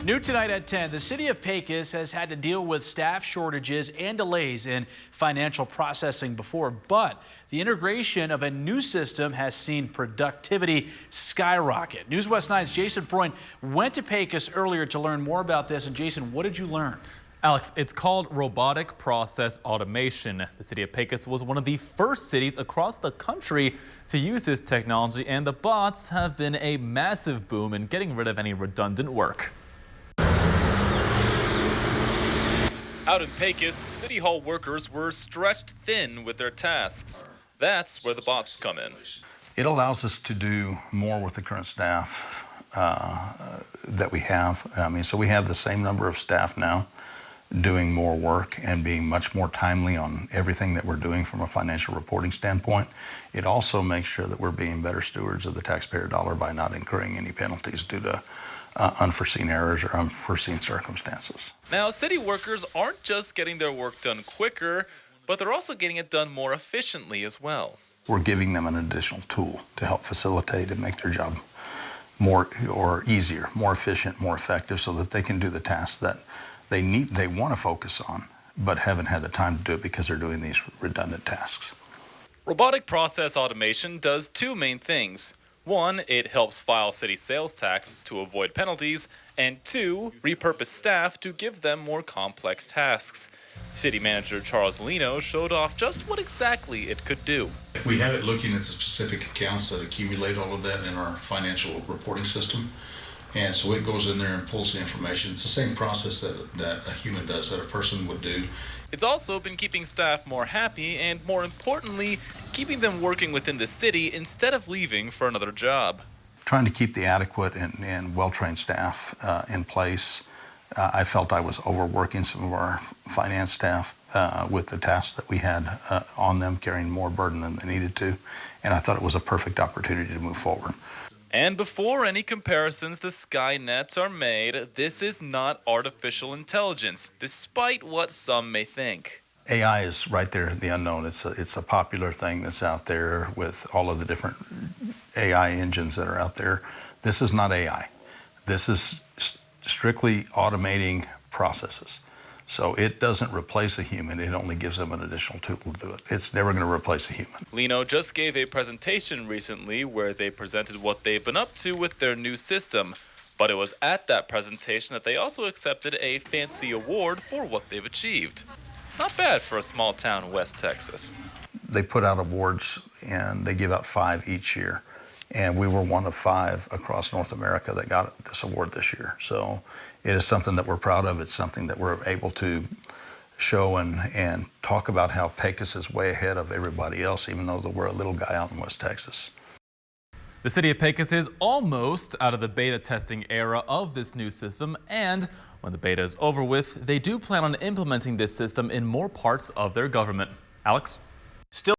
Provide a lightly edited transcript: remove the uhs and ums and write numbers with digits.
New tonight at 10, the city of Pecos has had to deal with staff shortages and delays in financial processing before, but the integration of a new system has seen productivity skyrocket. News West 9's Jason Freund went to Pecos earlier to learn more about this. And Jason, what did you learn? Alex, it's called robotic process automation. The city of Pecos was one of the first cities across the country to use this technology, and the bots have been a massive boom in getting rid of any redundant work. Out in Pecos, City Hall workers were stretched thin with their tasks. That's where the bots come in. It allows us to do more with the current staff that we have. So we have the same number of staff now doing more work and being much more timely on everything that we're doing from a financial reporting standpoint. It also makes sure that we're being better stewards of the taxpayer dollar by not incurring any penalties due to unforeseen errors or unforeseen circumstances. Now, city workers aren't just getting their work done quicker, but they're also getting it done more efficiently as well. We're giving them an additional tool to help facilitate and make their job more or easier, more efficient, more effective, so that they can do the tasks that they want to focus on, but haven't had the time to do it because they're doing these redundant tasks. Robotic process automation does two main things. One, it helps file city sales taxes to avoid penalties, and two, repurpose staff to give them more complex tasks. City Manager Charles Lino showed off just what exactly it could do. We have it looking at the specific accounts that accumulate all of that in our financial reporting system. And so it goes in there and pulls the information. It's the same process that a human does, that a person would do. It's also been keeping staff more happy and, more importantly, keeping them working within the city instead of leaving for another job. Trying to keep the adequate and well-trained staff in place. I felt I was overworking some of our finance staff with the tasks that we had on them, carrying more burden than they needed to. And I thought it was a perfect opportunity to move forward. And before any comparisons to Skynets are made, this is not artificial intelligence, despite what some may think. AI is right there, the unknown. It's a popular thing that's out there with all of the different AI engines that are out there. This is not AI. This is strictly automating processes. So it doesn't replace a human, it only gives them an additional tool to do it. It's never going to replace a human. Lino just gave a presentation recently where they presented what they've been up to with their new system. But it was at that presentation that they also accepted a fancy award for what they've achieved. Not bad for a small town in West Texas. They put out awards and they give out 5 each year. And we were one of 5 across North America that got this award this year. So it is something that we're proud of. It's something that we're able to show and talk about how Pecos is way ahead of everybody else, even though we're a little guy out in West Texas. The city of Pecos is almost out of the beta testing era of this new system, and when the beta is over with, they do plan on implementing this system in more parts of their government. Alex? Still